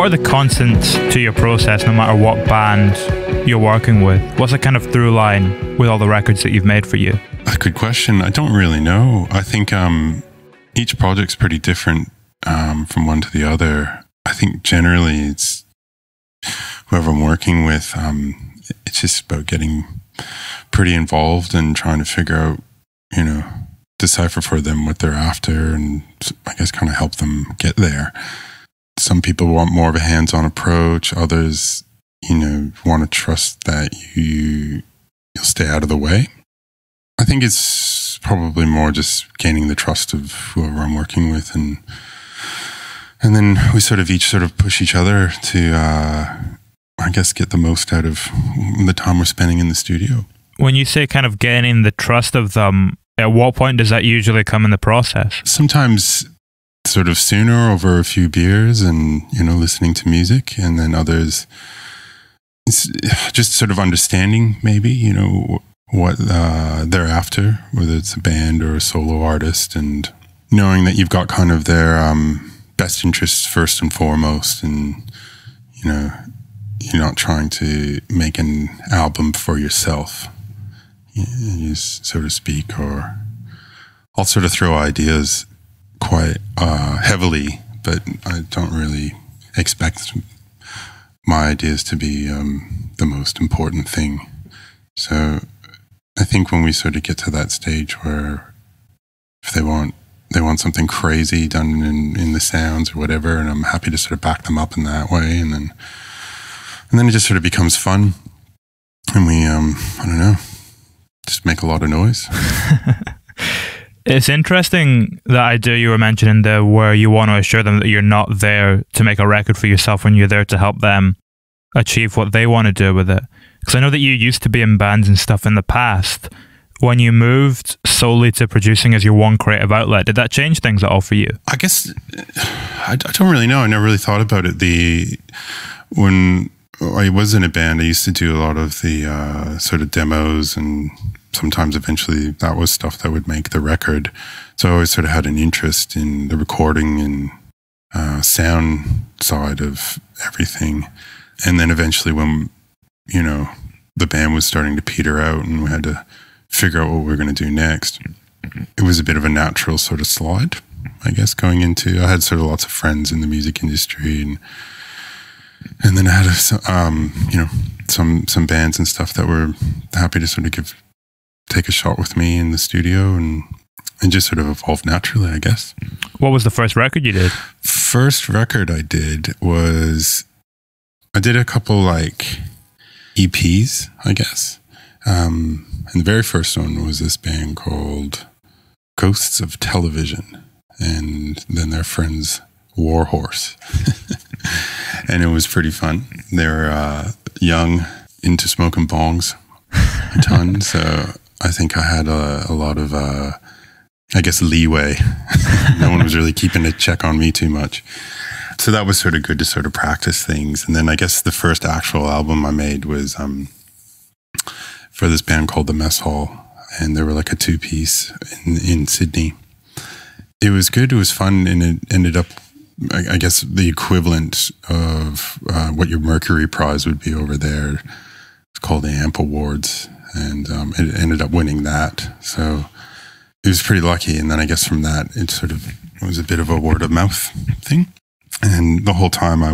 are the constants to your process no matter what band you're working with? What's the kind of through line with all the records that you've made for you? A good question. I don't really know. I think each project's pretty different from one to the other. I think generally it's whoever I'm working with, it's just about getting pretty involved and trying to figure out, decipher for them what they're after and I guess kind of help them get there. Some people want more of a hands-on approach. Others, want to trust that you'll stay out of the way. I think it's probably more just gaining the trust of whoever I'm working with, and then we each push each other to, I guess, get the most out of the time we're spending in the studio. When you say kind of gaining the trust of them, at what point does that usually come in the process? Sometimes sooner, over a few beers and, listening to music, and then others, it's just understanding maybe, what they're after, whether it's a band or a solo artist, and knowing that you've got kind of their best interests first and foremost, and, you're not trying to make an album for yourself, so to speak, or I'll throw ideas quite heavily, but I don't really expect my ideas to be the most important thing. So I think when we get to that stage where if they want something crazy done in the sounds or whatever, and I'm happy to back them up in that way, and then it just becomes fun, and we I don't know, just make a lot of noise. It's interesting that idea you were mentioning there, where you want to assure them that you're not there to make a record for yourself, when you're there to help them achieve what they want to do with it. Because I know that you used to be in bands and stuff in the past. When you moved solely to producing as your one creative outlet, did that change things at all for you? I guess, I don't really know. I never really thought about it. When I was in a band, I used to do a lot of the demos, and sometimes eventually that was stuff that would make the record. So I always had an interest in the recording and sound side of everything. And then eventually when, the band was starting to peter out and we had to figure out what we were going to do next, it was a bit of a natural slide, I guess, going into, I had lots of friends in the music industry, and then I had some bands and stuff that were happy to take a shot with me in the studio, and just evolved naturally, I guess. What was the first record you did? First record I did was, I did a couple EPs, I guess. And the very first one was this band called Ghosts of Television, and then their friends Warhorse. And it was pretty fun. They were young, into smoking bongs a ton, so I think I had a lot of, I guess, leeway. No one was really keeping a check on me too much. So that was good to practice things. And then I guess the first actual album I made was for this band called The Mess Hall, and they were a two-piece in Sydney. It was good, it was fun, and it ended up, I guess, the equivalent of what your Mercury Prize would be over there. It's called the AMP Awards, and it ended up winning that. So it was pretty lucky. And then I guess from that, it was a bit of a word of mouth thing. And the whole time I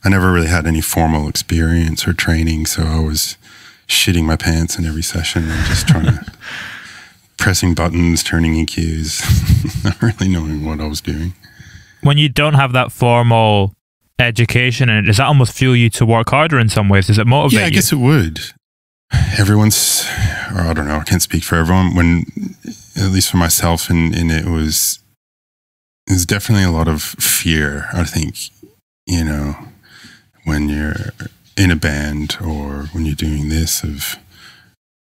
never really had any formal experience or training, so I was shitting my pants in every session and just trying to pressing buttons, turning EQs, not really knowing what I was doing. When you don't have that formal education, and does that almost fuel you to work harder in some ways? Does it motivate you? Yeah, I guess it would. Everyone's, or I don't know, I can't speak for everyone, when, at least for myself, and it was definitely a lot of fear, I think, when you're in a band or when you're doing this, of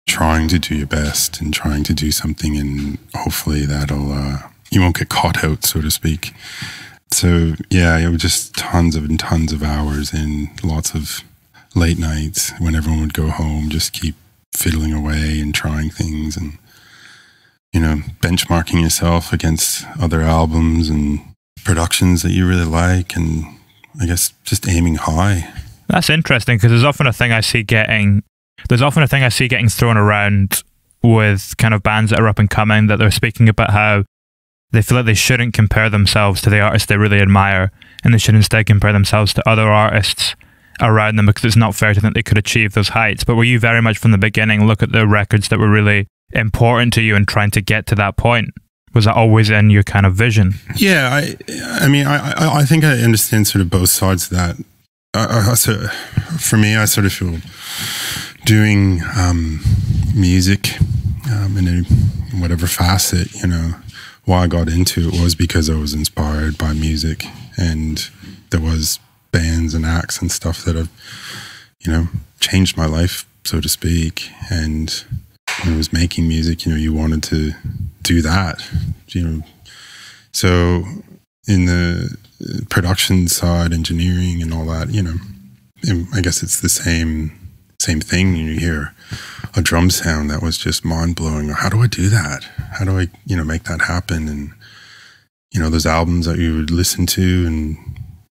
trying to do your best and trying to do something, and hopefully that'll, you won't get caught out, so to speak. So yeah, it was just tons of hours and lots of late nights when everyone would go home, just keep fiddling away and trying things, and benchmarking yourself against other albums and productions that you really like, and I guess just aiming high. That's interesting, because there's often a thing I see getting thrown around with kind of bands that are up and coming, that they're speaking about how they feel like they shouldn't compare themselves to the artists they really admire, and they should instead compare themselves to other artists around them, because it's not fair to think they could achieve those heights. But were you very much from the beginning look at the records that were really important to you and trying to get to that point? Was that always in your kind of vision? Yeah, I mean, I think I understand sort of both sides of that. So for me, I sort of feel doing music in whatever facet, why I got into it was because I was inspired by music, and there was bands and acts and stuff that have, changed my life, so to speak. And when I was making music, you wanted to do that, So in the production side, engineering and all that, I guess it's the same thing. You hear a drum sound that was just mind-blowing. How do I do that? How do I, make that happen? And, those albums that you would listen to and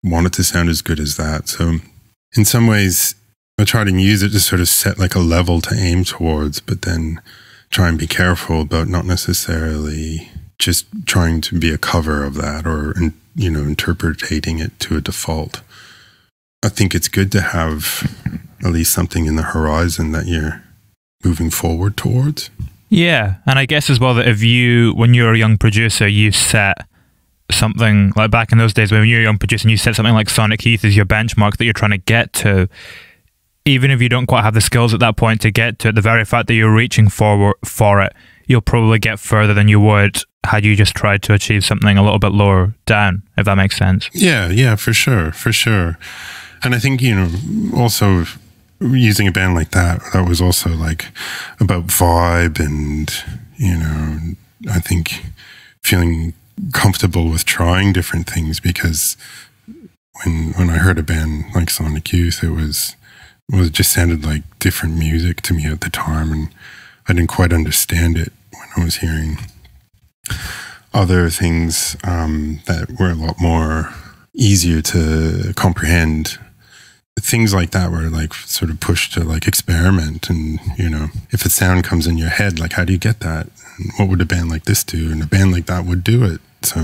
want it to sound as good as that. So in some ways, I try to use it to sort of set like a level to aim towards, but then try and be careful about not necessarily just trying to be a cover of that or, interpreting it to a default. I think it's good to have at least something in the horizon that you're moving forward towards. Yeah. And I guess as well that when you're a young producer, you set something like back in those days when you were a young producer and you set something like Sonic Youth as your benchmark that you're trying to get to, even if you don't quite have the skills at that point to get to it, the very fact that you're reaching for it, you'll probably get further than you would had you just tried to achieve something a little bit lower down, if that makes sense. Yeah, for sure. And I think, also using a band like that was also like about vibe and, I think feeling comfortable with trying different things, because when I heard a band like Sonic Youth, it just sounded like different music to me at the time, and I didn't quite understand it when I was hearing other things that were a lot more easier to comprehend. Things like that were like sort of pushed to like experiment, and if a sound comes in your head, like how do you get that? And what would a band like this do? And a band like that would do it. So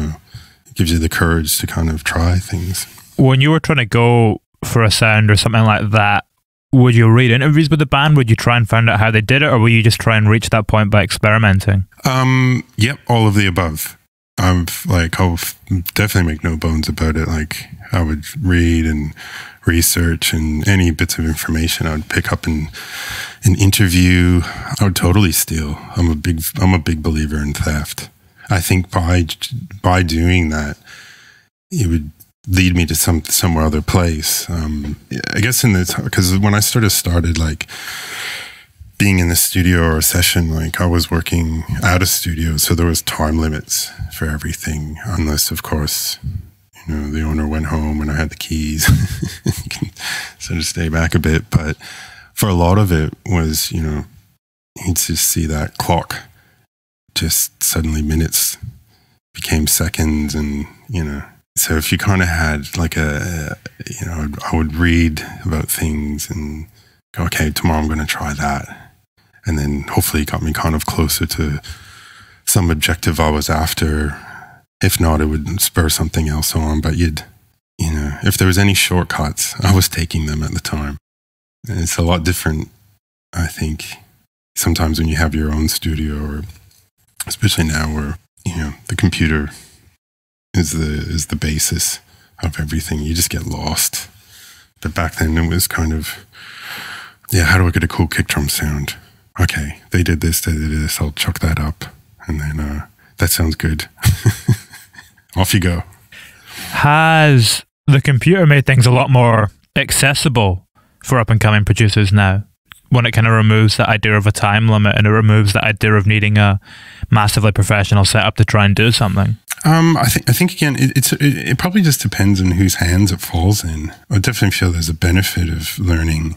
it gives you the courage to kind of try things. When you were trying to go for a sound or something like that, would you read interviews with the band? Would you try and find out how they did it, or will you just try and reach that point by experimenting? Yep, all of the above. I'll definitely make no bones about it. Like I would read and research, and any bits of information I would pick up in an interview, I would totally steal. I'm a big believer in theft. I think by doing that, it would lead me to some other place. I guess because when I started like being in the studio or a session, like I was working out of studio, so there was time limits for everything, unless of course the owner went home and I had the keys. You can sort of stay back a bit, but for a lot of it was you'd just see that clock just suddenly minutes became seconds, and so if you kind of had like I would read about things and go, okay, tomorrow I'm going to try that. And then hopefully it got me kind of closer to some objective I was after. If not, it would spur something else on. But if there was any shortcuts, I was taking them at the time. And it's a lot different, I think, sometimes when you have your own studio, or especially now where, the computer is the basis of everything. You just get lost. But back then it was kind of, how do I get a cool kick drum sound? Okay, they did this, I'll chuck that up. And then that sounds good. Off you go. Has the computer made things a lot more accessible for up-and-coming producers now, when it kind of removes that idea of a time limit and it removes that idea of needing a massively professional setup to try and do something? I think again, it probably just depends on whose hands it falls in. I definitely feel there's a benefit of learning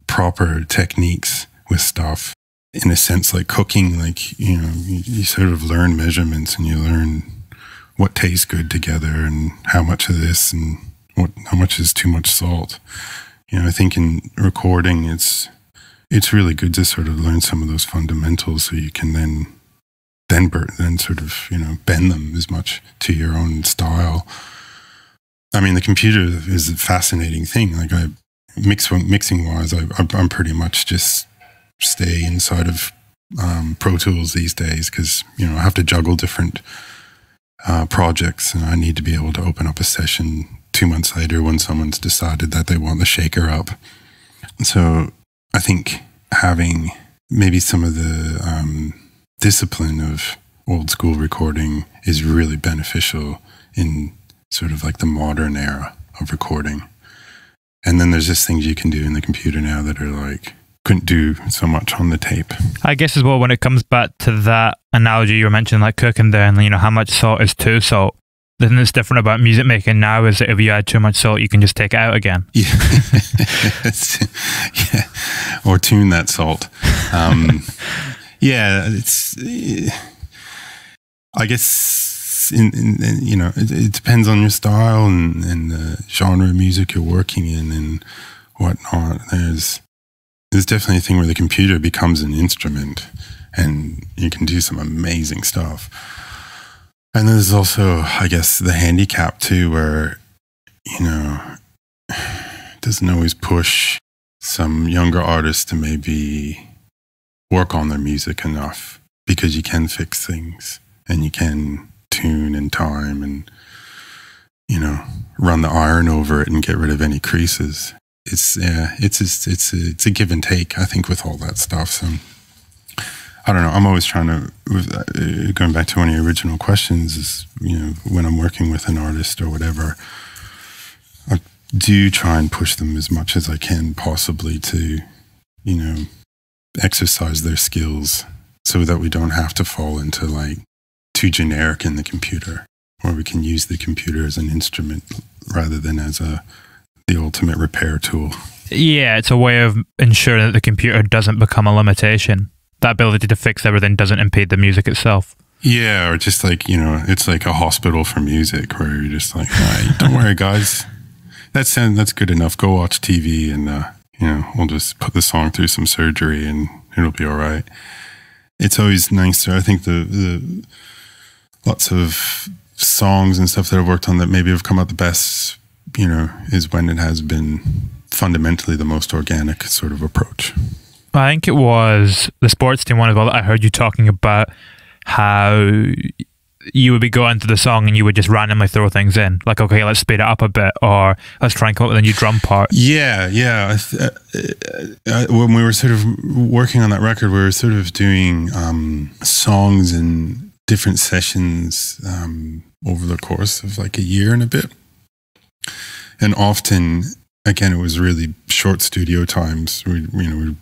proper techniques with stuff, in a sense, like cooking. Like you sort of learn measurements and you learn what tastes good together and how much of this and how much is too much salt. You know, I think in recording, it's really good to sort of learn some of those fundamentals so you can then sort of, you know, bend them as much to your own style. I mean, the computer is a fascinating thing. Like mixing wise, I'm pretty much just stay inside of Pro Tools these days because, you know, I have to juggle different projects, and I need to be able to open up a session 2 months later when someone's decided that they want the shaker up. So I think having maybe some of the discipline of old school recording is really beneficial in sort of like the modern era of recording. And then there's just things you can do in the computer now that are like, couldn't do so much on the tape. I guess as well, when it comes back to that analogy you were mentioning, like cooking there, and you know, how much salt is too salt. The thing that's different about music making now is that if you add too much salt, you can just take it out again. Yeah. Yeah. Or tune that salt. Yeah, it's, I guess, you know, it depends on your style and the genre of music you're working in and whatnot. There's definitely a thing where the computer becomes an instrument and you can do some amazing stuff. And there's also, I guess, the handicap too, where, you know, it doesn't always push some younger artists to maybe work on their music enough, because you can fix things and you can tune and time and, you know, run the iron over it and get rid of any creases. It's a give and take, I think, with all that stuff. So I don't know. I'm always trying to, going back to one of your original questions, is, you know, when I'm working with an artist or whatever, I do try and push them as much as I can possibly to, you know, exercise their skills so that we don't have to fall into like too generic in the computer, or we can use the computer as an instrument rather than as the ultimate repair tool. Yeah, it's a way of ensuring that the computer doesn't become a limitation. That ability to fix everything doesn't impede the music itself. Yeah, or just like, you know, it's like a hospital for music where you're just like, hey, don't worry, guys. That's good enough. Go watch TV and, you know, we'll just put the song through some surgery and it'll be all right. It's always nice. I think the lots of songs and stuff that I've worked on that maybe have come out the best, you know, is when it has been fundamentally the most organic sort of approach. I think it was the sports team one as well that I heard you talking about, how you would be going to the song and you would just randomly throw things in. Like, okay, let's speed it up a bit, or let's try and come up with a new drum part. Yeah. When we were sort of working on that record, we were sort of doing songs in different sessions over the course of like a year and a bit. And often, again, it was really short studio times. We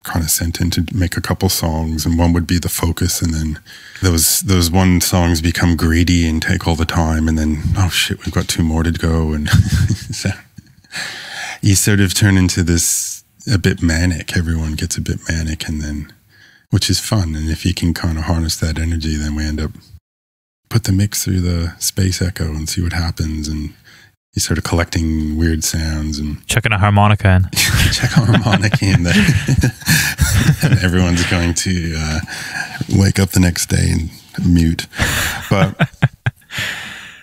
kind of sent in to make a couple songs, and one would be the focus, and then those one songs become greedy and take all the time, and then, oh shit, we've got 2 more to go, and so you sort of turn into this a bit manic. Everyone gets a bit manic, and then, which is fun, and if you can kind of harness that energy, then we end up put the mix through the space echo and see what happens, and you're sort of collecting weird sounds and chucking a harmonica in. Check a harmonica in there. And everyone's going to wake up the next day and mute. But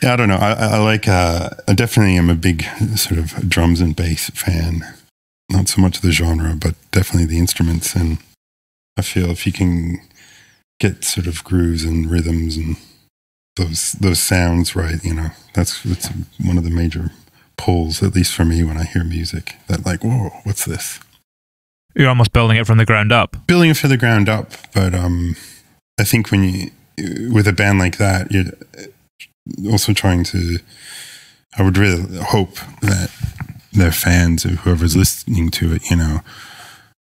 yeah, I don't know. I like, I definitely am a big sort of drums and bass fan. Not so much the genre, but definitely the instruments. And I feel if you can get sort of grooves and rhythms and those sounds right, you know, it's one of the major pulls, at least for me, when I hear music, that like, whoa, what's this? You're almost building it from the ground up. Building it from the ground up, but I think when you, with a band like that, you're also trying to, I would really hope that their fans or whoever's listening to it, you know,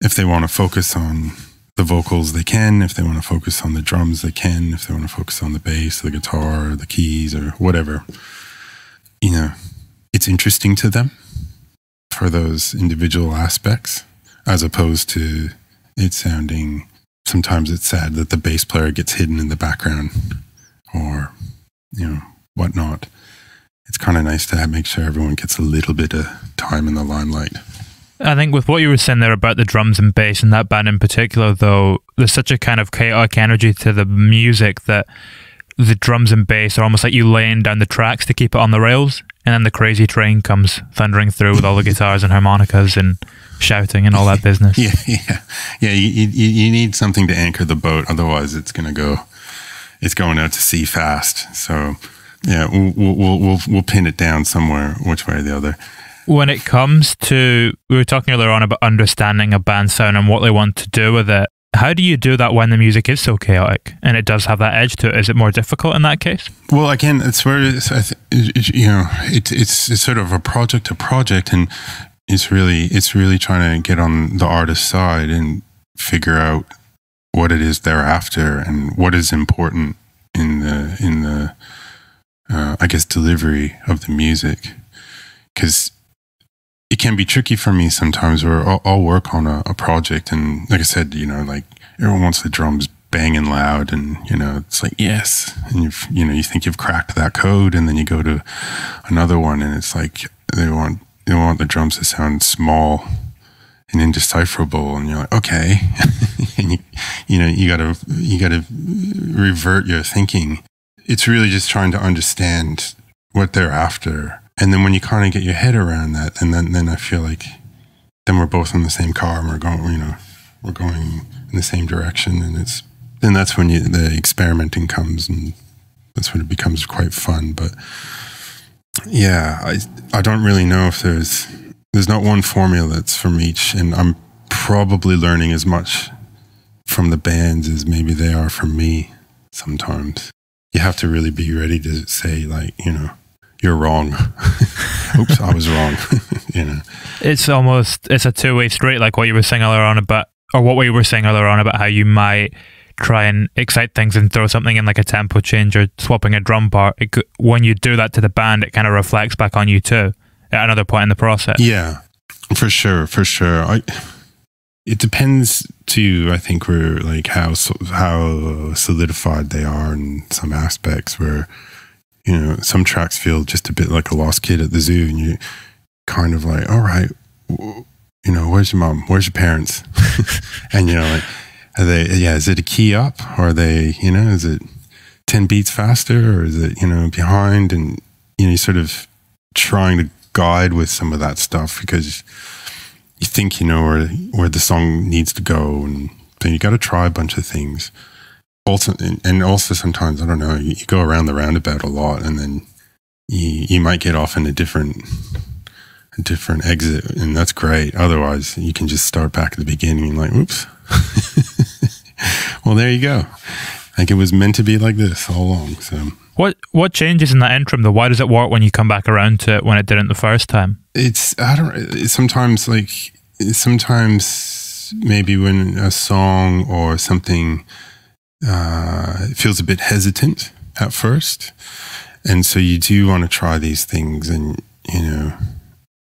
if they want to focus on the vocals, they can. If they want to focus on the drums, they can. If they want to focus on the bass, the guitar, the keys, or whatever, you know, it's interesting to them for those individual aspects, as opposed to it sounding, sometimes it's sad that the bass player gets hidden in the background or, you know, whatnot. it's kind of nice to make sure everyone gets a little bit of time in the limelight. I think with what you were saying there about the drums and bass in that band in particular, though, there's such a kind of chaotic energy to the music that the drums and bass are almost like you laying down the tracks to keep it on the rails, and then the crazy train comes thundering through with all the guitars and harmonicas and shouting and all that business. Yeah. You need something to anchor the boat, otherwise it's going out to sea fast. So yeah, we'll pin it down somewhere, which way or the other. When it comes to, we were talking earlier on about understanding a band sound and what they want to do with it. How do you do that when the music is so chaotic and it does have that edge to it? Is it more difficult in that case? Well, again, it's where it's sort of a project to project, and it's really trying to get on the artist's side and figure out what it is they're after and what is important in the I guess delivery of the music, because it can be tricky for me sometimes where I'll work on a project, and like I said, like everyone wants the drums banging loud, and it's like, yes, and you think you've cracked that code, and then you go to another one and it's like they want the drums to sound small and indecipherable, and you're like, okay. And you gotta revert your thinking. It's really just trying to understand what they're after. And then when you kind of get your head around that, and then I feel like then we're both in the same car and we're going in the same direction, and then that's when the experimenting comes, and that's when it becomes quite fun. But yeah, I don't really know if there's not one formula that's from each, and I'm probably learning as much from the bands as maybe they are from me sometimes. You have to really be ready to say, like, you're wrong. Oops, I was wrong. It's a two-way street, like what you were saying earlier on about, or what we were saying earlier on about how you might try and excite things and throw something in like a tempo change or swapping a drum part. When you do that to the band, it kind of reflects back on you too at another point in the process. Yeah, for sure. It depends too, I think, where like how solidified they are in some aspects, where some tracks feel just a bit like a lost kid at the zoo, and you kind of like, all right, where's your mom? Where's your parents? And like, are they? Yeah, is it a key up, or are they? Is it 10 beats faster, or is it behind? And you're sort of trying to guide with some of that stuff because you think where the song needs to go, and then you got to try a bunch of things. Also sometimes, I don't know, you go around the roundabout a lot, and then you might get off in a different exit, and that's great. Otherwise, you can just start back at the beginning and like, oops. Well, there you go. Like it was meant to be like this all along. So what changes in that interim though? Why does it work when you come back around to it when it didn't the first time? Sometimes maybe when a song or something it feels a bit hesitant at first, and so you do want to try these things, and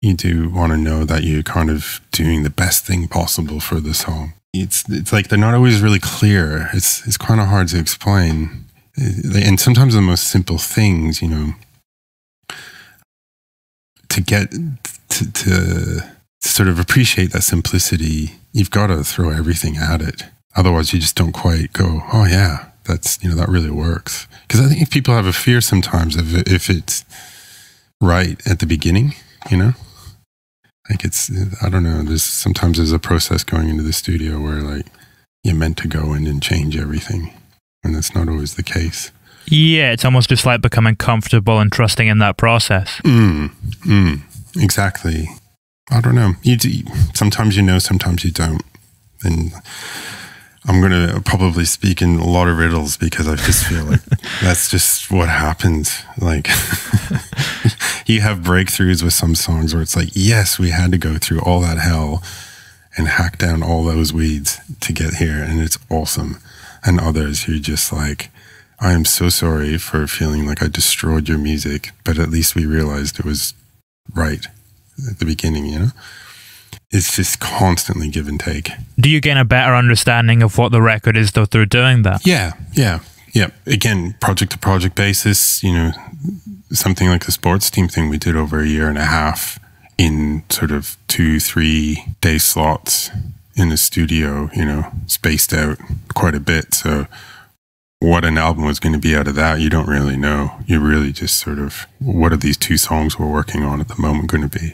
you do want to know that you're kind of doing the best thing possible for the song. It's like they're not always really clear. It's kind of hard to explain, and sometimes the most simple things, to get to sort of appreciate that simplicity, you've got to throw everything at it. Otherwise, you just don't quite go, oh yeah, that's, that really works. Because I think people have a fear sometimes of if it's right at the beginning, like I don't know, sometimes there's a process going into the studio where like you're meant to go in and change everything, and that's not always the case. Yeah, it's almost just like becoming comfortable and trusting in that process. Exactly. I don't know. Sometimes sometimes you don't. And I'm going to probably speak in a lot of riddles because I just feel like that's just what happens. Like you have breakthroughs with some songs where it's like, yes, we had to go through all that hell and hack down all those weeds to get here, and it's awesome. And others you're just like, I am so sorry for feeling like I destroyed your music, but at least we realized it was right at the beginning, It's just constantly give and take. Do you gain a better understanding of what the record is though through doing that? Yeah. Again, project to project basis, something like the sports team thing we did over a year and a half in sort of 2-3 day slots in the studio, you know, spaced out quite a bit. So what an album was going to be out of that, you don't really know. You really just sort of, what are these 2 songs we're working on at the moment going to be?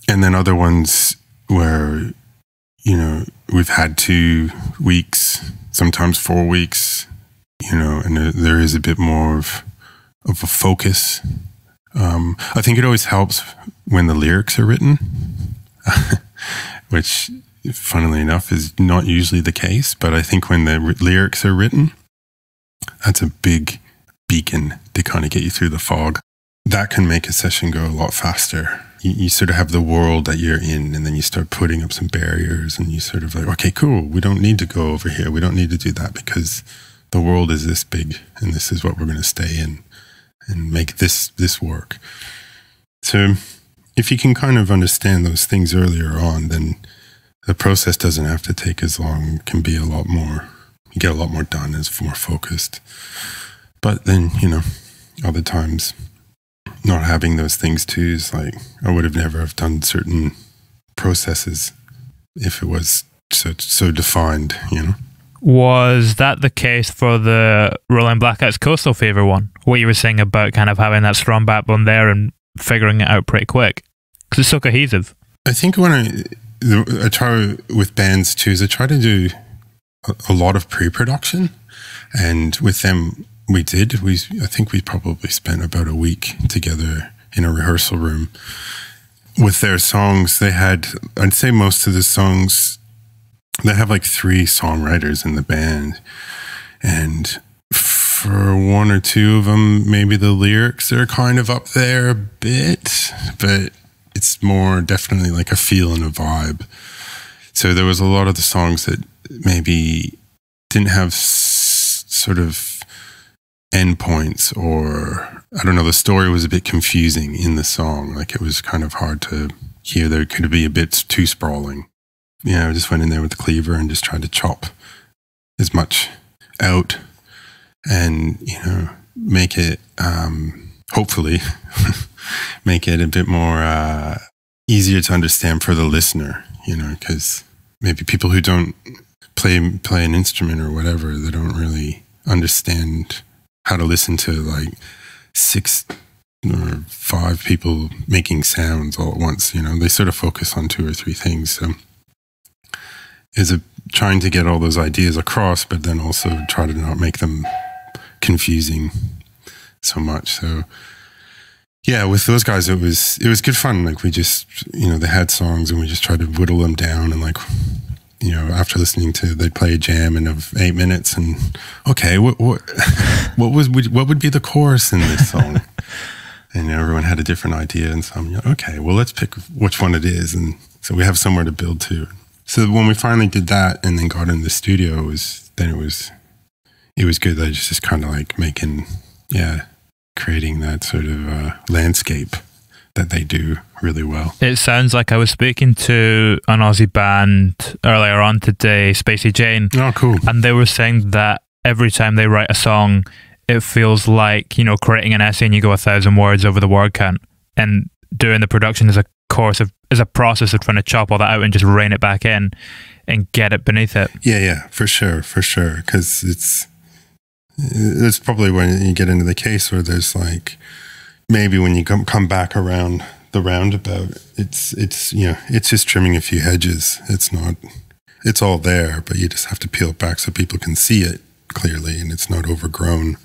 And then other ones where, you know, we've had 2 weeks, sometimes 4 weeks, you know, and there is a bit more of a focus. I think it always helps when the lyrics are written, which, funnily enough, is not usually the case. But I think when the lyrics are written, that's a big beacon to kind of get you through the fog. That can make a session go a lot faster. You sort of have the world that you're in, and then you start putting up some barriers, and you sort of like, okay, cool, we don't need to go over here. We don't need to do that because the world is this big, and this is what we're going to stay in and make this work. So if you can kind of understand those things earlier on, then the process doesn't have to take as long. It can be a lot more, you get a lot more done, it's more focused. But then, you know, other times not having those things too is like, I would have never have done certain processes if it was so defined, you know. Was that the case for the Rolling Blackouts Coastal Fever one? What you were saying about kind of having that strong backbone there and figuring it out pretty quick? Because it's so cohesive. I think when I try with bands too, is I try to do a lot of pre-production. And with them, I think we probably spent about a week together in a rehearsal room. With their songs, they had, I'd say most of the songs, they have like 3 songwriters in the band, and for 1 or 2 of them, maybe the lyrics are kind of up there a bit, but it's more definitely like a feel and a vibe. So there was a lot of the songs that maybe didn't have sort of endpoints, or I don't know, the story was a bit confusing in the song. Like it was kind of hard to hear. There could be a bit too sprawling. Yeah, I just went in there with the cleaver and just tried to chop as much out and, you know, make it, hopefully, make it a bit more easier to understand for the listener, you know, because maybe people who don't play an instrument or whatever, they don't really understand how to listen to like 6 or 5 people making sounds all at once, you know. They sort of focus on 2 or 3 things, so trying to get all those ideas across, but then also try to not make them confusing so much. So yeah, with those guys, it was good fun. Like we just, you know, they had songs and we just tried to whittle them down, and like, you know, after listening to, they'd play a jam of 8 minutes, and okay, what would be the chorus in this song? And everyone had a different idea, and so I'm like, okay, well, let's pick which one it is, and so we have somewhere to build to. So when we finally did that and then got in the studio, it was good. I just kind of like creating that sort of landscape that they do really well. It sounds like I was speaking to an Aussie band earlier on today, Spacey Jane. Oh, cool. And they were saying that every time they write a song, it feels like, you know, creating an essay and you go 1,000 words over the word count, and doing the production is a process of trying to chop all that out and just rein it back in and get it beneath it. Yeah, for sure. Because it's probably when you get into the case where there's like, maybe when you come back around the roundabout, it's you know, it's just trimming a few hedges. It's all there, but you just have to peel it back so people can see it clearly and it's not overgrown.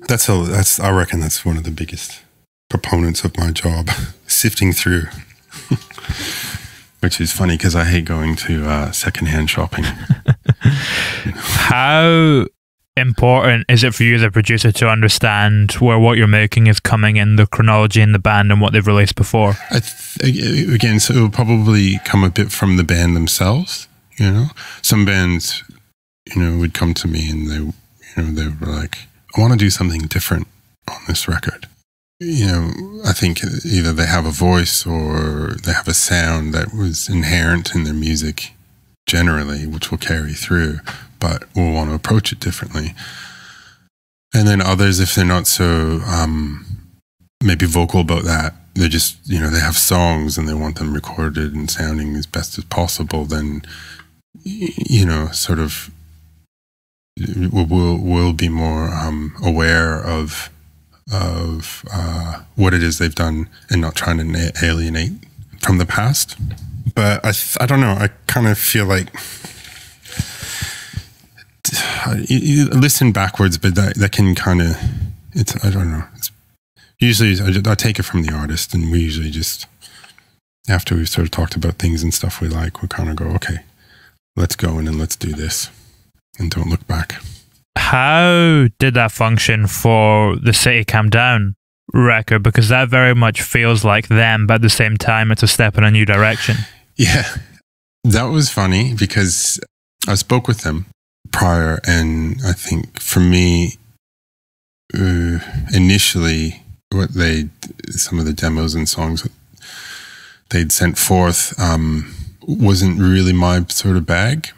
I reckon that's one of the biggest proponents of my job, sifting through. Which is funny because I hate going to secondhand shopping. How important is it for you as a producer to understand where what you're making is coming in, the chronology in the band and what they've released before? Again, so it will probably come a bit from the band themselves, you know. Some bands, you know, would come to me and they were like, I want to do something different on this record. You know, I think either they have a voice or they have a sound that was inherent in their music generally, which will carry through, but we'll want to approach it differently. And then others, if they're not so maybe vocal about that, they're just, you know, they have songs and they want them recorded and sounding as best as possible, then, you know, sort of will be more aware of what it is they've done and not trying to alienate from the past. But I don't know, I kind of feel like you listen backwards, but that can kind of, I don't know. It's usually I take it from the artist, and we usually just, after we've sort of talked about things and stuff we like, we kind of go, okay, let's go in and let's do this, and don't look back. How did that function for the City Calm Down record? Because that very much feels like them, but at the same time, it's a step in a new direction. Yeah, that was funny because I spoke with them prior, and I think for me, initially, some of the demos and songs that they'd sent forth wasn't really my sort of bag,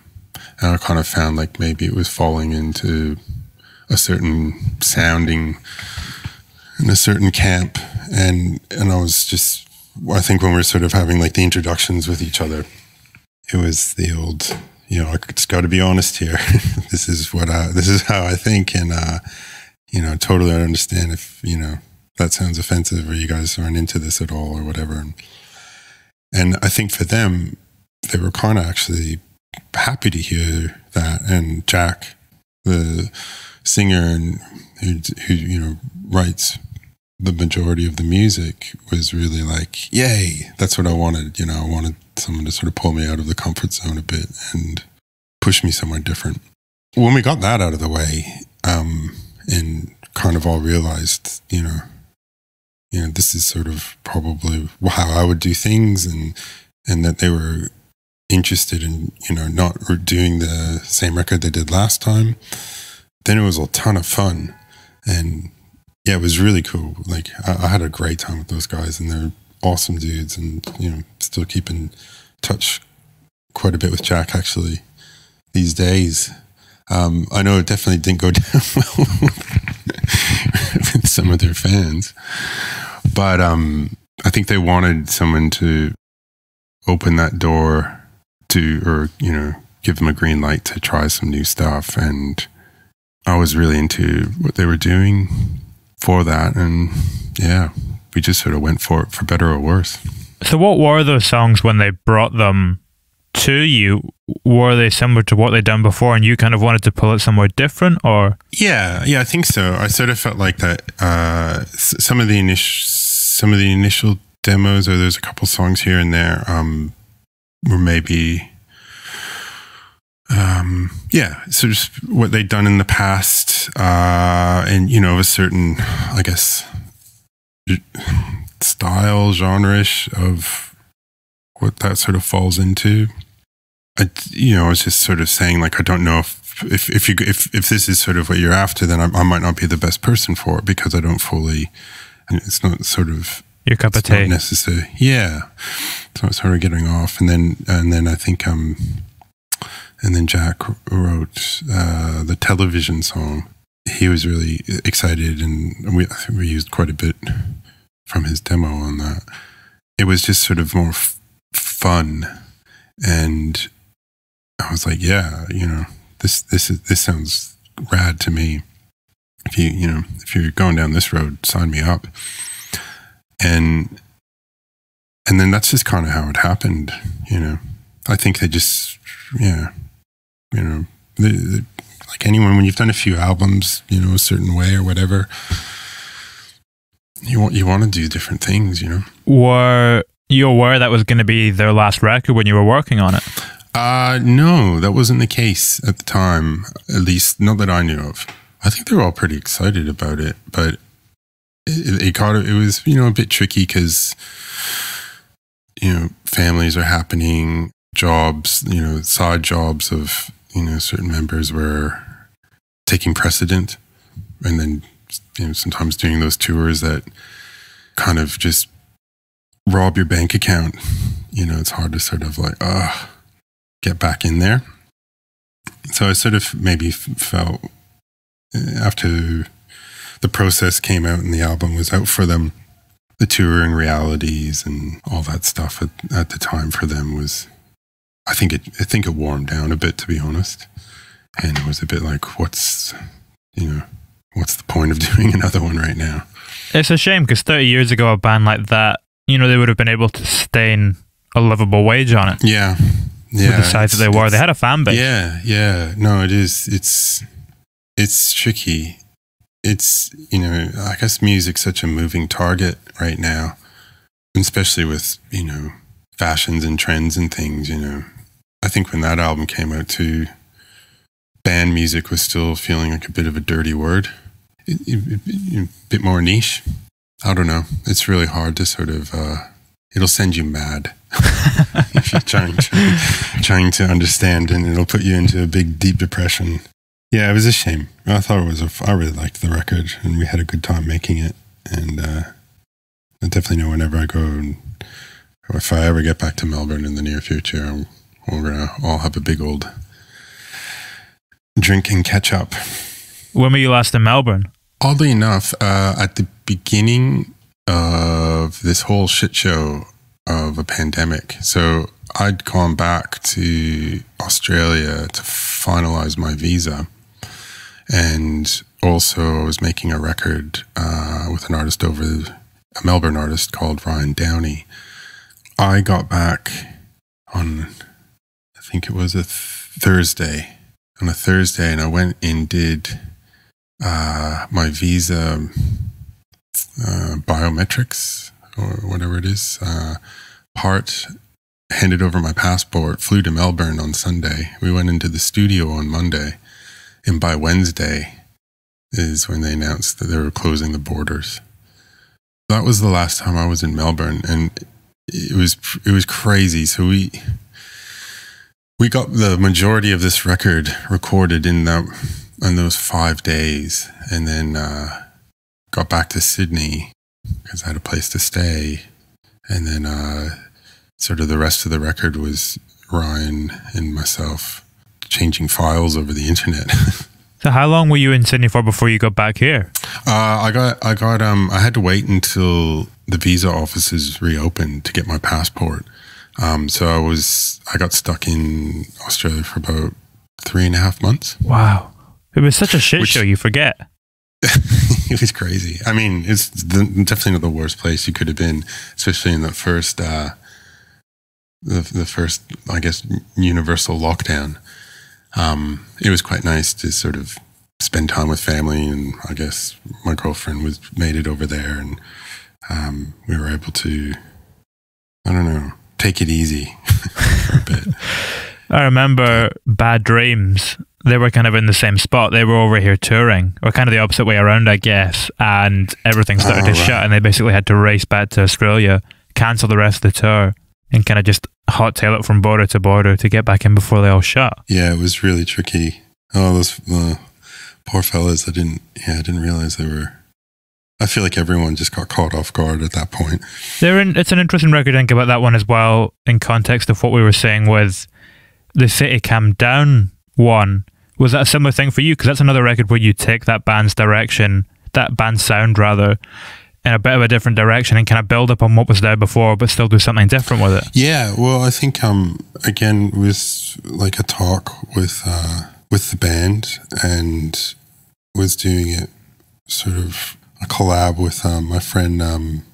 and I kind of found like maybe it was falling into a certain sounding in a certain camp, and I was just, I think when we're sort of having like the introductions with each other, it was the old, you know, I just got to be honest here. this is how I think, and you know, totally understand if, you know, that sounds offensive or you guys aren't into this at all or whatever. And I think for them, they were kind of actually happy to hear that. And Jack, the singer and who you know writes the majority of the music, was really like, yay, that's what I wanted. You know, I wanted someone to sort of pull me out of the comfort zone a bit and push me somewhere different. When we got that out of the way, and kind of all realized, you know, this is sort of probably how I would do things, and that they were interested in, you know, not doing the same record they did last time, then it was a ton of fun. And yeah, it was really cool. Like I had a great time with those guys, and they're awesome dudes, and, you know, still keep in touch quite a bit with Jack actually these days. I know it definitely didn't go down well with some of their fans, but I think they wanted someone to open that door to, or, you know, give them a green light to try some new stuff. And I was really into what they were doing for that. And yeah, we just sort of went for it, for better or worse. So what were those songs when they brought them to you? Were they similar to what they'd done before, and you kind of wanted to pull it somewhere different, or? Yeah, I think so. I sort of felt like that. Some of the initial demos, or there's a couple songs here and there, were maybe, so just what they'd done in the past, and, you know, a certain, I guess, style, genre-ish of what that sort of falls into. I was just sort of saying, like, I don't know if this is sort of what you're after, then I might not be the best person for it, because I don't fully, it's not sort of your cup of tea necessary. Yeah, so it's sort of getting off, and then I think and then Jack wrote the television song. He was really excited, and I think we used quite a bit from his demo on that. It was just sort of more fun, and I was like, yeah, you know, this sounds rad to me. If you're going down this road, sign me up. And then that's just kind of how it happened, you know. I think they just, yeah, you know, like anyone, when you've done a few albums, you know, a certain way or whatever, you want to do different things, you know. Were you aware that was going to be their last record when you were working on it? No, that wasn't the case at the time, at least not that I knew of. I think they were all pretty excited about it, but it was, you know, a bit tricky because, you know, families are happening, jobs, you know, side jobs of, you know, certain members were taking precedent, and then, you know, sometimes doing those tours that kind of just rob your bank account. You know, it's hard to sort of like, get back in there. So I sort of maybe felt after the process came out and the album was out for them, the touring realities and all that stuff at the time for them was, I think it warmed down a bit, to be honest. And it was a bit like, what's the point of doing another one right now? It's a shame, because 30 years ago, a band like that, they would have been able to sustain a livable wage on it. Yeah. With the size that they were. They had a fan base. Yeah. No, it is. It's tricky. It's, I guess music's such a moving target right now, especially with, fashions and trends and things, I think when that album came out too, band music was still feeling like a bit of a dirty word, a bit more niche. I don't know. It's really hard to sort of, it'll send you mad if you're trying to understand, and it'll put you into a big, deep depression. Yeah, it was a shame. I really liked the record, and we had a good time making it. And I definitely know whenever I go, and if I ever get back to Melbourne in the near future, we're going to all have a big old drink and catch up. When were you last in Melbourne? Oddly enough, at the beginning of this whole shit show of a pandemic. So I'd gone back to Australia to finalize my visa. And also I was making a record with an artist a Melbourne artist called Ryan Downey. I got back on, I think it was a Thursday, and I went and did my visa biometrics or whatever it is part, handed over my passport, flew to Melbourne on Sunday. We went into the studio on Monday, and by Wednesday is when they announced that they were closing the borders. That was the last time I was in Melbourne, and it was crazy. So we got the majority of this record recorded in those 5 days, and then got back to Sydney because I had a place to stay, and then sort of the rest of the record was Ryan and myself changing files over the internet. So how long were you in Sydney for before you got back here? I had to wait until the visa offices reopened to get my passport. So I got stuck in Australia for about 3.5 months. Wow. It was such a shit show, you forget. It was crazy. I mean, it's definitely not the worst place you could have been, especially in the first, I guess, universal lockdown. It was quite nice to sort of spend time with family, and I guess my girlfriend made it over there, and we were able to, I don't know, take it easy for a bit. I remember Bad Dreams. They were kind of in the same spot. They were over here touring, or kind of the opposite way around, I guess, and everything started to shut, and they basically had to race back to Australia, cancel the rest of the tour, and kind of just hot tail it from border to border to get back in before they all shut. Yeah, it was really tricky. Oh, those poor fellas! I didn't realize they were. I feel like everyone just got caught off guard at that point. It's an interesting record to think about that one as well, in context of what we were saying with the City Calm Down one. Was that a similar thing for you? Because that's another record where you take that band's direction, that band's sound rather, in a bit of a different direction and kind of build up on what was there before, but still do something different with it. Yeah, well, I think again with like a talk with the band, and was doing it sort of a collab with my friend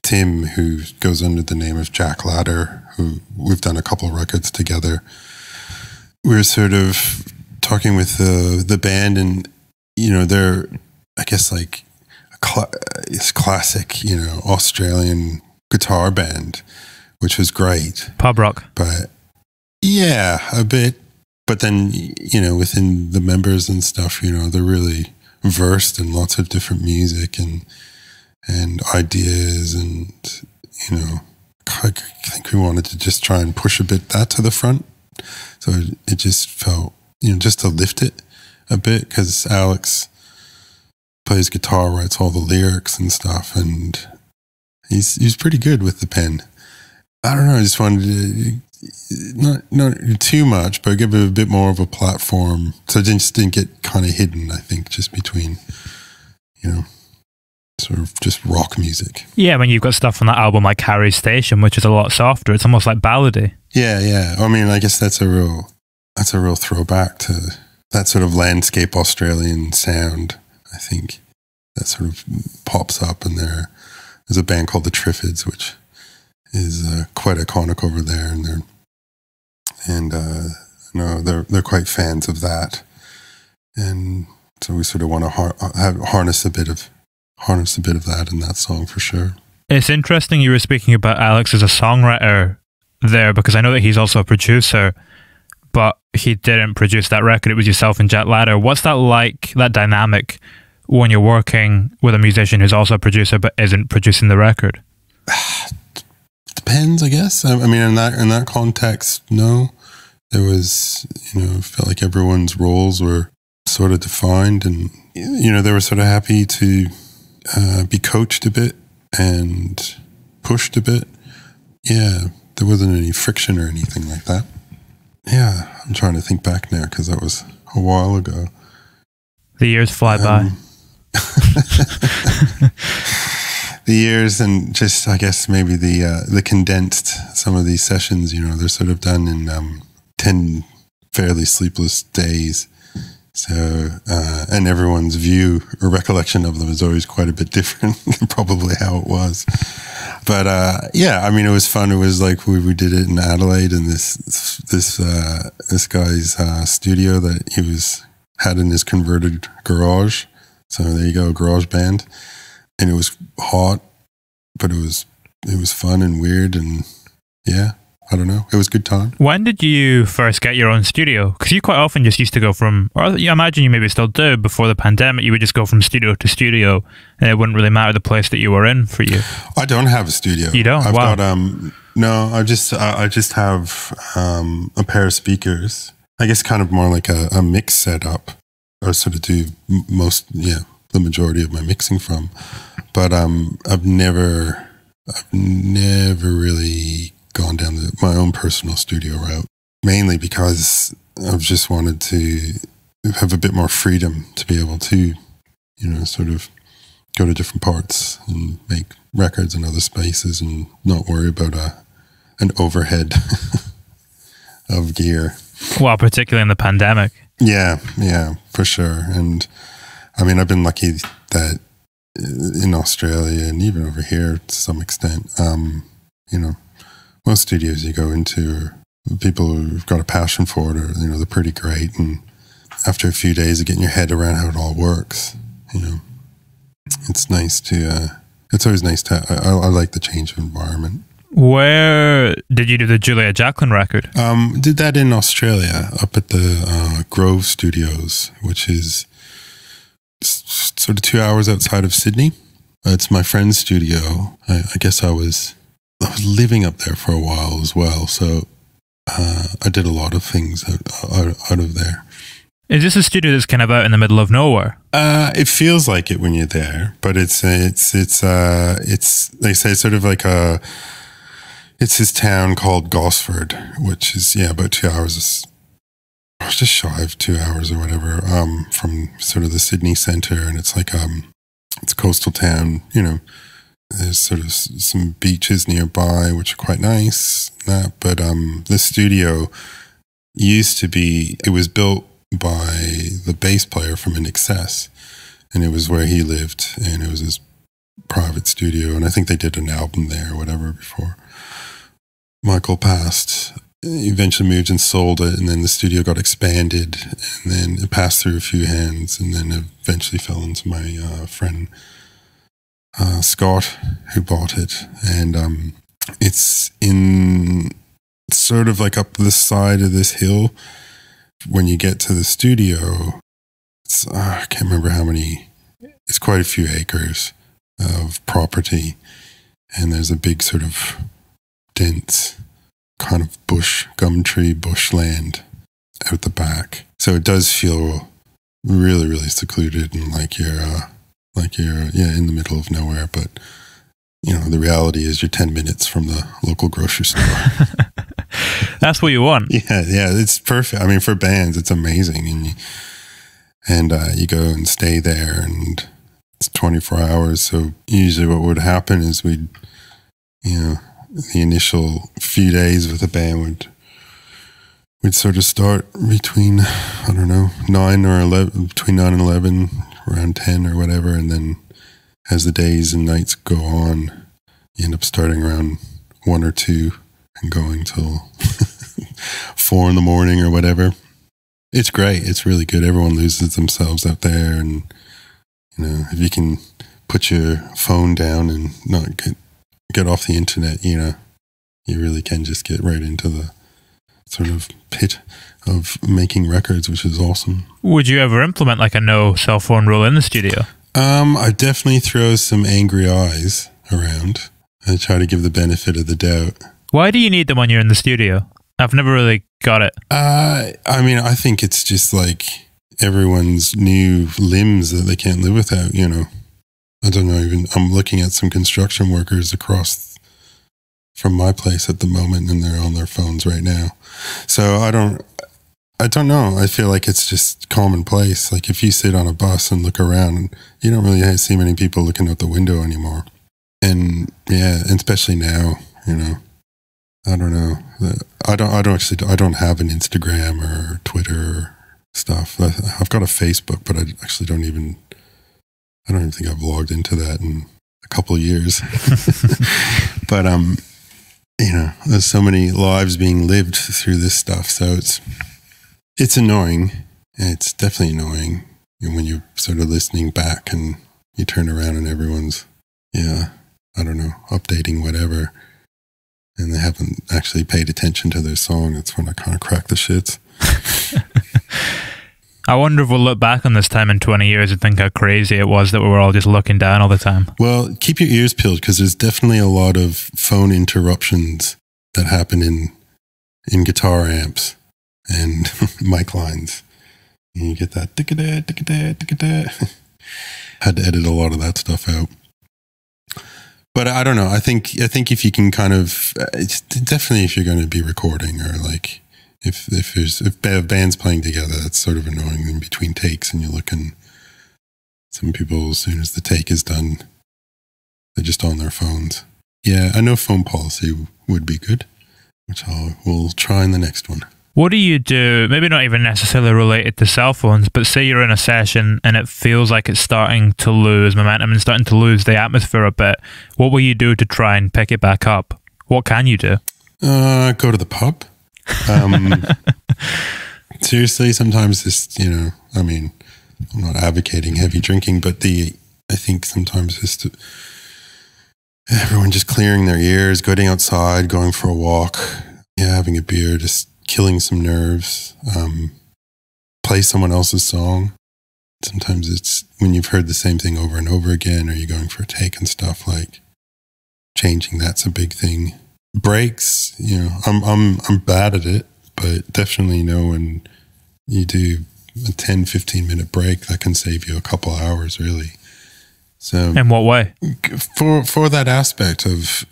Tim, who goes under the name of Jacklin, who we've done a couple of records together. We were sort of talking with the band, and they're, I guess, like it's classic, Australian guitar band, which was great. Pub rock. But yeah, a bit. But then, within the members and stuff, they're really versed in lots of different music and ideas, and, I think we wanted to just try and push a bit that to the front. So it just felt, just to lift it a bit, because Alex plays guitar, writes all the lyrics and stuff, and he's pretty good with the pen. I don't know, I just wanted to, not too much, but give it a bit more of a platform, so it just didn't get kind of hidden, I think, just between sort of just rock music. Yeah, when you've got stuff on that album like Harry's Station, which is a lot softer, it's almost like ballady. Yeah. I mean, I guess that's a real throwback to that sort of landscape Australian sound. I think that sort of pops up, and there's a band called the Triffids, which is quite iconic over there, and they're quite fans of that, and so we sort of want to harness a bit of that in that song for sure. It's interesting you were speaking about Alex as a songwriter there, because I know that he's also a producer, but he didn't produce that record. It was yourself and Jack Ladder. What's that like, that dynamic, when you're working with a musician who's also a producer but isn't producing the record? Depends, I guess. I mean, in that context, no. There was, felt like everyone's roles were sort of defined, and they were sort of happy to be coached a bit and pushed a bit. Yeah, there wasn't any friction or anything like that. Yeah, I'm trying to think back now because that was a while ago. The years fly by. The years, and just, I guess, maybe the condensed, some of these sessions, they're sort of done in 10 fairly sleepless days. So, and everyone's view or recollection of them is always quite a bit different than probably how it was. But yeah, I mean, it was fun. It was like we did it in Adelaide in this guy's studio that he had in his converted garage. So there you go, garage band. And it was hot, but it was fun and weird, and yeah, I don't know. It was a good time. When did you first get your own studio? Because you quite often just used to go from, or I imagine you maybe still do, before the pandemic, you would just go from studio to studio, and it wouldn't really matter the place that you were in for you. I don't have a studio. You don't? I've got, no, I just have a pair of speakers. I guess kind of more like a mix setup. I sort of do the majority of my mixing from. But I've never really gone down my own personal studio route, mainly because I've just wanted to have a bit more freedom to be able to, sort of go to different parts and make records in other spaces and not worry about an overhead of gear. Well, particularly in the pandemic. Yeah, for sure. And I mean, I've been lucky that in Australia and even over here to some extent, most studios you go into are people who've got a passion for it, or they're pretty great, and after a few days of getting your head around how it all works, it's nice to it's always nice to I like the change of environment. Where did you do the Julia Jacklin record? Did that in Australia, up at the Grove Studios, which is sort of 2 hours outside of Sydney. It's my friend's studio. I guess I was living up there for a while as well, so I did a lot of things out of there. Is this a studio that's kind of out in the middle of nowhere? It feels like it when you're there, but it's they say sort of like it's this town called Gosford, which is about 2 hours. I was just shy of 2 hours or whatever from sort of the Sydney centre, and it's like it's a coastal town. There's sort of some beaches nearby, which are quite nice. But the studio it was built by the bass player from INXS, and it was where he lived, and it was his private studio, and I think they did an album there or whatever before Michael passed. He eventually moved and sold it, and then the studio got expanded, and then it passed through a few hands, and then eventually fell into my friend Scott, who bought it. And it's in sort of like up the side of this hill. When you get to the studio, I can't remember how many, it's quite a few acres of property, and there's a big sort of dense kind of gum tree bushland out the back. So it does feel really, really secluded, and like you're in the middle of nowhere. But the reality is you're 10 minutes from the local grocery store. That's what you want. Yeah, it's perfect. I mean, for bands, it's amazing, and you go and stay there, and it's 24 hours. So usually what would happen is we'd, the initial few days with the band we'd sort of start between, I don't know, 9 or 11, between 9 and 11, around 10 or whatever. And then as the days and nights go on, you end up starting around 1 or 2 and going till 4 in the morning or whatever. It's great. It's really good. Everyone loses themselves out there. And, if you can put your phone down and not get off the internet, you really can just get right into the sort of pit of making records, which is awesome. Would you ever implement like a no cell phone rule in the studio? I definitely throw some angry eyes around. I try to give the benefit of the doubt. Why do you need them when you're in the studio? I've never really got it. I think it's just like everyone's new limbs that they can't live without, I don't know, even I'm looking at some construction workers across from my place at the moment, and they're on their phones right now. So I don't know. I feel like it's just commonplace. Like if you sit on a bus and look around, you don't really see many people looking out the window anymore. And yeah, and especially now, I don't know. I don't have an Instagram or Twitter or stuff. I've got a Facebook, but I actually don't even think I've logged into that in a couple of years. But there's so many lives being lived through this stuff, so it's annoying. It's definitely annoying when you're sort of listening back and you turn around and everyone's updating whatever, and they haven't actually paid attention to their song. That's when I kind of crack the shits. I wonder if we'll look back on this time in 20 years and think how crazy it was that we were all just looking down all the time. Well, keep your ears peeled, because there's definitely a lot of phone interruptions that happen in guitar amps and mic lines. And you get that had to edit a lot of that stuff out. But I don't know. I think if you can kind of, it's definitely if you're going to be recording, or like if bands playing together, that's sort of annoying in between takes, and you're looking. Some people, as soon as the take is done, they're just on their phones. Yeah, I know phone policy would be good, which we'll try in the next one. What do you do, maybe not even necessarily related to cell phones, but say you're in a session and it feels like it's starting to lose momentum and starting to lose the atmosphere a bit. What will you do to try and pick it back up? What can you do? Go to the pub. Seriously, sometimes just, I'm not advocating heavy drinking, but I think sometimes just everyone just clearing their ears, going outside, going for a walk, having a beer, just killing some nerves, play someone else's song. Sometimes it's when you've heard the same thing over and over again, or you're going for a take and stuff, like changing that's a big thing. Breaks, I'm bad at it, but definitely when you do a 10-15 minute break, that can save you a couple hours, really. So in what way? For that aspect of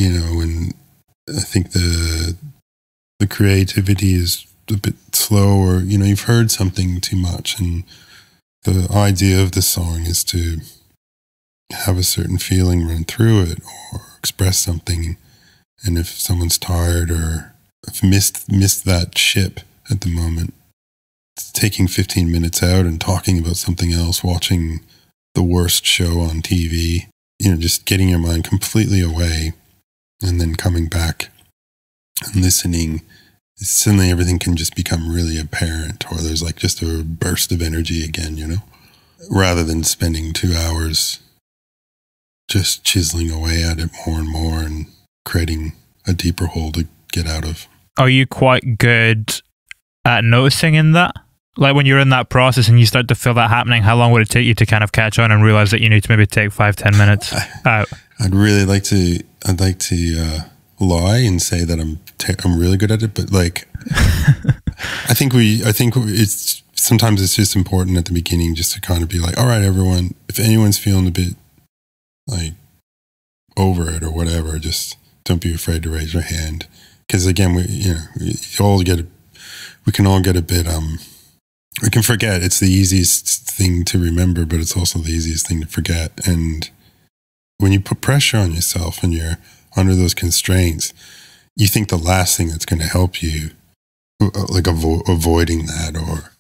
when I think the creativity is a bit slow, or you've heard something too much, and the idea of the song is to have a certain feeling run through it or express something. And if someone's tired or if missed that ship at the moment, taking 15 minutes out and talking about something else, watching the worst show on TV, just getting your mind completely away and then coming back and listening, suddenly everything can just become really apparent, or there's like just a burst of energy again, rather than spending 2 hours just chiseling away at it more and more and creating a deeper hole to get out of. Are you quite good at noticing in that? Like when you're in that process and you start to feel that happening, how long would it take you to kind of catch on and realize that you need to maybe take 5-10 minutes out? I'd like to lie and say that I'm really good at it, but like I think it's sometimes it's just important at the beginning just to kind of be like, all right, everyone, if anyone's feeling a bit like over it or whatever, just don't be afraid to raise your hand, because again, we can all get a bit we can forget. It's the easiest thing to remember, but it's also the easiest thing to forget. And when you put pressure on yourself and you're under those constraints, you think the last thing that's going to help you, like avoiding that, or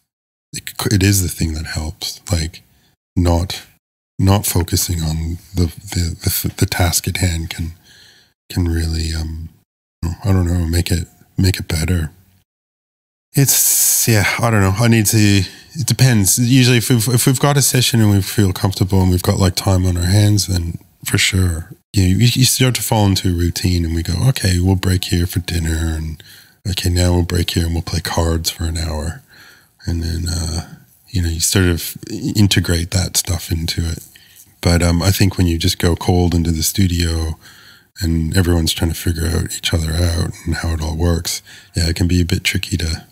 it is the thing that helps, like not focusing on the task at hand can really, I don't know, make it better. It's, I don't know. It depends. Usually if we've got a session and we feel comfortable and we've got like time on our hands, then for sure, you start to fall into a routine and we go, okay, we'll break here for dinner, and okay, now we'll break here and we'll play cards for an hour. And then, you sort of integrate that stuff into it. But I think when you just go cold into the studio and everyone's trying to figure out each other out and how it all works, it can be a bit tricky to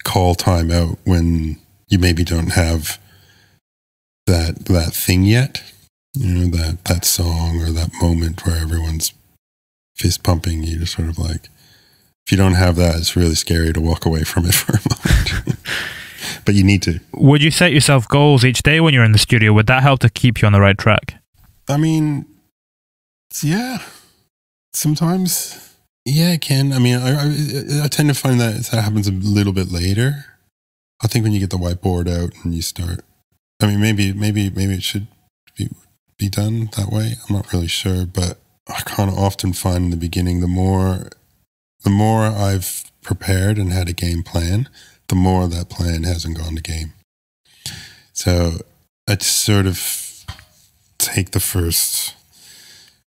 call time out when you maybe don't have that thing yet, that song or that moment where everyone's fist pumping. You just sort of like, if you don't have that, it's really scary to walk away from it for a moment. But you need to. Would you set yourself goals each day when you're in the studio? Would that help to keep you on the right track? I mean, yeah, sometimes. Yeah, it can. I mean, I tend to find that happens a little bit later. I think when you get the whiteboard out and you start, I mean, maybe it should be done that way. I'm not really sure, but I kind of often find in the beginning, the more I've prepared and had a game plan, the more that plan hasn't gone to game. So I sort of take the first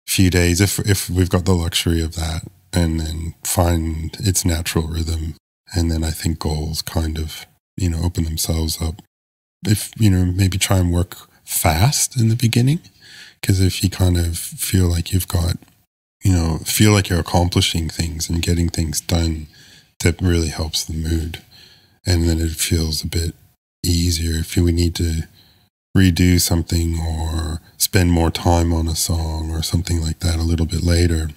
few days, if we've got the luxury of that, and then find its natural rhythm. And then I think goals kind of, open themselves up. If, maybe try and work fast in the beginning, because if you kind of feel like you've got, feel like you're accomplishing things and getting things done, that really helps the mood. And then it feels a bit easier if we need to redo something or spend more time on a song or something like that a little bit later.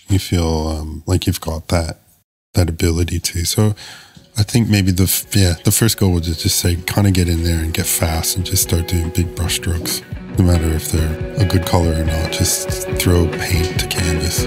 You feel like you've got that ability to. So I think maybe the first goal would just say kind of get in there and get fast and just start doing big brush strokes. No matter if they're a good color or not, just throw paint to canvas.